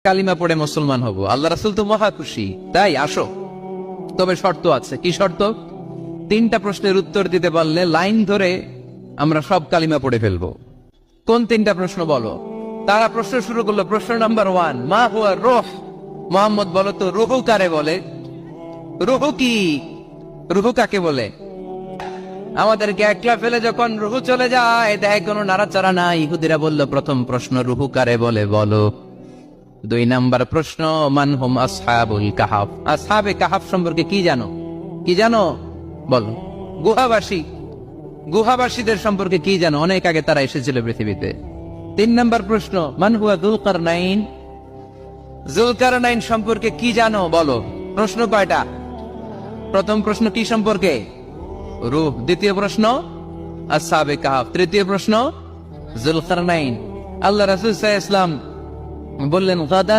কালিমা পড়ে মুসলমান হব, আল্লাহ রাসূল তো মহা খুশি। তাই আসো, তবে শর্ত আছে। কি শর্ত? 3টা প্রশ্নের উত্তর দিতে পারলে লাইন ধরে আমরা সব কালিমা পড়ে ফেলবো। কোন 3টা প্রশ্ন বলো? তারা প্রশ্ন শুরু করলো। প্রশ্ন নাম্বার 1, মা হুয়া রূহ। মুহাম্মদ বলো তো, রূহ কারে বলে? রূহ কি? রূহ কাকে বলে? আমাদেরকে একলা ফেলে যখন রূহ চলে যায়, দেয় কোনো নাড়াচাড়া নাই। ইহুদিরা বলল, প্রথম প্রশ্ন রূহ কারে বলে বলো। 2 নাম্বার প্রশ্ন, মান হুম আসহাবুল কাহাফ। আসহাবে কাহাফ সম্পর্কে কি জানো? কি জানো বলো। গুহাবাসী, গুহাবাসীদের সম্পর্কে কি জানো? অনেক আগে তারা এসেছিল পৃথিবীতে। 3 নাম্বার প্রশ্ন, মান হুয়া যুলকারনাইন। যুলকারনাইন সম্পর্কে কি জানো বলো। প্রশ্ন কয়টা? প্রথম প্রশ্ন কি সম্পর্কে? রূহ। দ্বিতীয় প্রশ্ন আসহাবে কাহাফ। তৃতীয় প্রশ্ন যুলকারনাইন। আল্লাহ রাসূল সাল্লাল্লাহু আলাইহি ওয়াসাল্লাম বললেন, গাদা